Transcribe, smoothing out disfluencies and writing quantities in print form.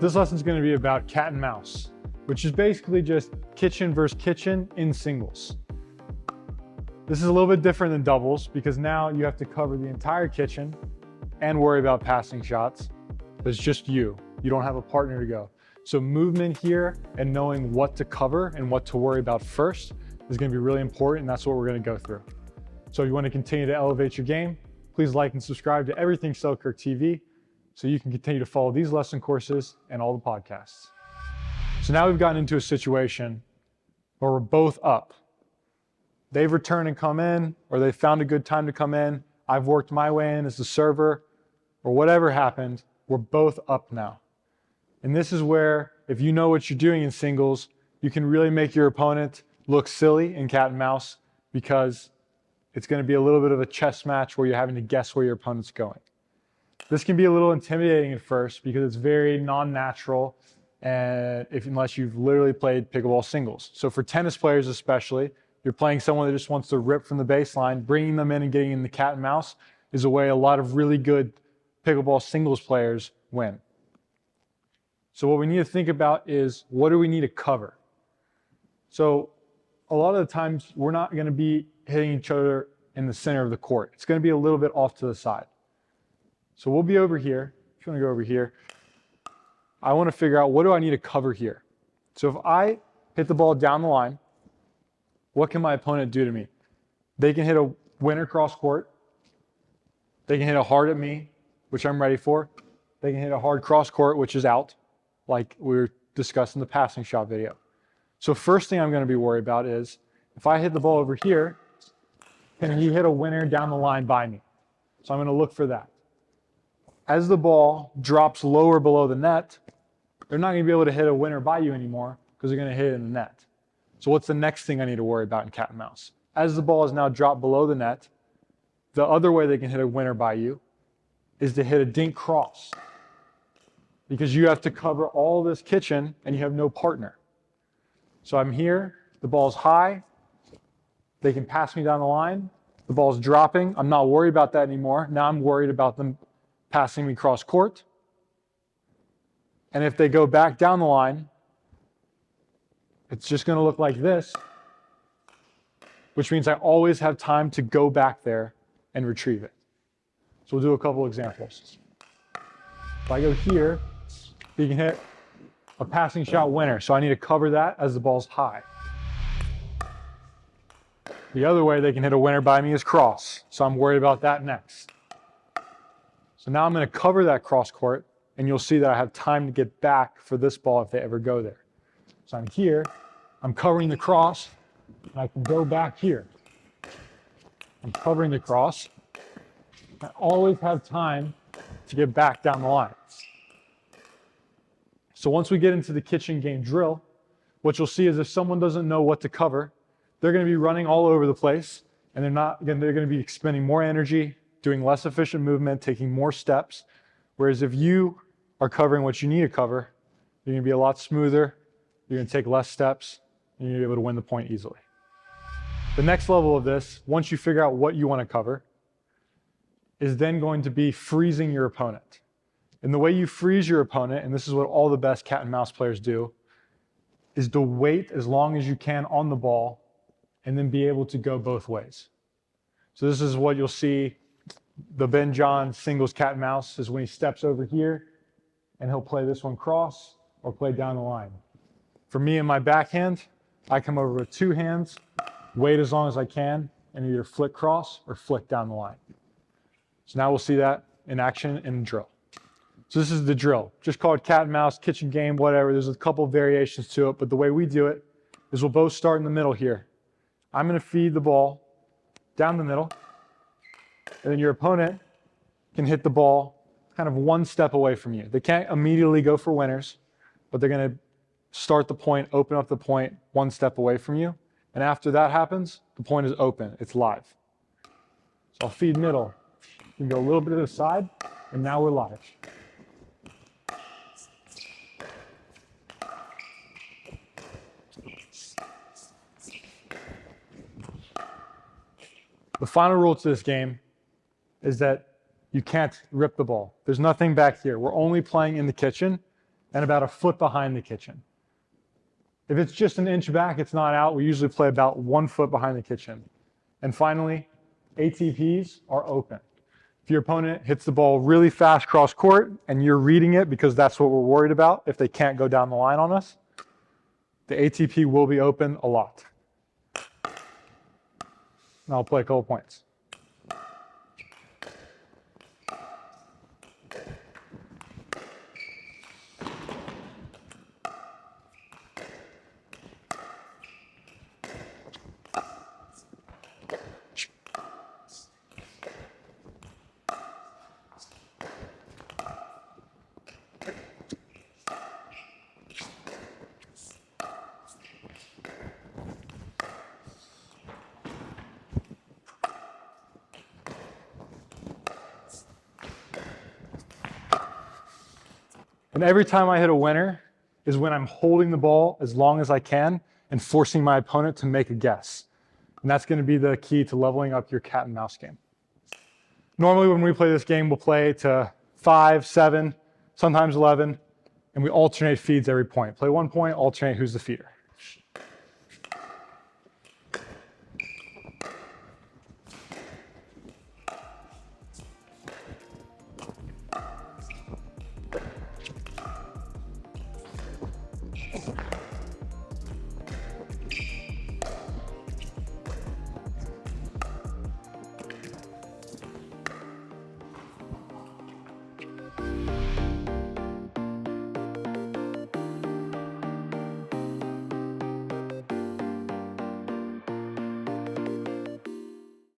This lesson is going to be about cat and mouse, which is basically just kitchen versus kitchen in singles. This is a little bit different than doubles because now you have to cover the entire kitchen and worry about passing shots. But it's just you. You don't have a partner to go. So movement here and knowing what to cover and what to worry about first is going to be really important, and that's what we're going to go through. So if you want to continue to elevate your game, please like and subscribe to Everything Selkirk TV so you can continue to follow these lesson courses and all the podcasts. So now we've gotten into a situation where we're both up. They've returned and come in, or they've found a good time to come in. I've worked my way in as the server, or whatever happened, we're both up now. And this is where, if you know what you're doing in singles, you can really make your opponent look silly in cat and mouse, because it's going to be a little bit of a chess match where you're having to guess where your opponent's going. This can be a little intimidating at first because it's very non-natural, and unless you've literally played pickleball singles. So for tennis players especially, you're playing someone that just wants to rip from the baseline, bringing them in and getting in the cat and mouse is a way a lot of really good pickleball singles players win. So what we need to think about is, what do we need to cover? So a lot of the times we're not going to be hitting each other in the center of the court. It's going to be a little bit off to the side. So we'll be over here. If you want to go over here, I want to figure out, what do I need to cover here? So if I hit the ball down the line, what can my opponent do to me? They can hit a winner cross court. They can hit a hard at me, which I'm ready for. They can hit a hard cross court, which is out, like we were discussing the passing shot video. So first thing I'm going to be worried about is, if I hit the ball over here, can he hit a winner down the line by me? So I'm going to look for that. As the ball drops lower below the net, they're not going to be able to hit a winner by you anymore because they're going to hit it in the net. So what's the next thing I need to worry about in cat and mouse? As the ball is now dropped below the net, the other way they can hit a winner by you is to hit a dink cross, because you have to cover all this kitchen and you have no partner. So I'm here, the ball's high, they can pass me down the line, the ball's dropping, I'm not worried about that anymore. Now I'm worried about them passing me cross court. And if they go back down the line, it's just going to look like this, which means I always have time to go back there and retrieve it. So we'll do a couple examples. If I go here, you can hit a passing shot winner. So I need to cover that as the ball's high. The other way they can hit a winner by me is cross. So I'm worried about that next. So now I'm going to cover that cross court, and you'll see that I have time to get back for this ball if they ever go there. So I'm here, I'm covering the cross, and I can go back here. I'm covering the cross. I always have time to get back down the line. So once we get into the kitchen game drill, what you'll see is, if someone doesn't know what to cover, they're going to be running all over the place, and they're going to be expending more energy, doing less efficient movement, taking more steps. Whereas if you are covering what you need to cover, you're going to be a lot smoother, you're going to take less steps, and you're able to win the point easily. The next level of this, once you figure out what you want to cover, is then going to be freezing your opponent. And the way you freeze your opponent, and this is what all the best cat and mouse players do, is to wait as long as you can on the ball and then be able to go both ways. So this is what you'll see the Ben John singles cat and mouse, is when he steps over here and he'll play this one cross or play down the line. For me and my backhand, I come over with two hands, wait as long as I can, and either flick cross or flick down the line. So now we'll see that in action in drill. So this is the drill. Just call it cat and mouse, kitchen game, whatever. There's a couple of variations to it, but the way we do it is we'll both start in the middle here. I'm going to feed the ball down the middle, and then your opponent can hit the ball kind of one step away from you. They can't immediately go for winners, but they're going to start the point, open up the point one step away from you. And after that happens, the point is open. It's live. So I'll feed middle. You can go a little bit to the side, and now we're live. The final rule to this game is that you can't rip the ball. There's nothing back here. We're only playing in the kitchen, and about a foot behind the kitchen. If it's just an inch back, it's not out. We usually play about 1 foot behind the kitchen. And finally, ATPs are open. If your opponent hits the ball really fast cross court and you're reading it because that's what we're worried about, if they can't go down the line on us, the ATP will be open a lot. And I'll play a couple points. And every time I hit a winner is when I'm holding the ball as long as I can and forcing my opponent to make a guess. And that's going to be the key to leveling up your cat and mouse game. Normally when we play this game, we'll play to 5, 7, sometimes 11, and we alternate feeds every point. Play 1 point, alternate who's the feeder.